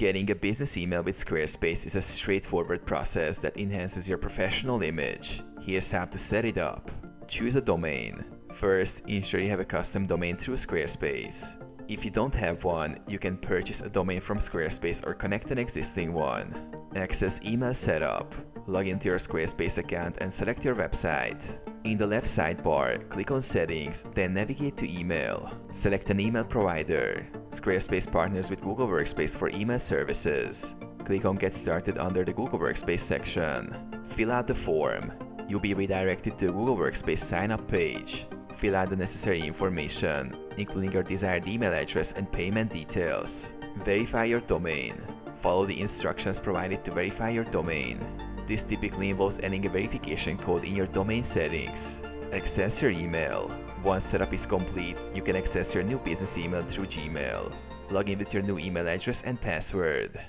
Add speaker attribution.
Speaker 1: Getting a business email with Squarespace is a straightforward process that enhances your professional image. Here's how to set it up. Choose a domain. First, ensure you have a custom domain through Squarespace. If you don't have one, you can purchase a domain from Squarespace or connect an existing one. Access email setup. Log into your Squarespace account and select your website. In the left sidebar, click on Settings, then navigate to Email. Select an email provider. Squarespace partners with Google Workspace for email services. Click on Get Started under the Google Workspace section. Fill out the form. You'll be redirected to the Google Workspace sign-up page. Fill out the necessary information, including your desired email address and payment details. Verify your domain. Follow the instructions provided to verify your domain. This typically involves adding a verification code in your domain settings. Access your email. Once setup is complete, you can access your new business email through Gmail. Log in with your new email address and password.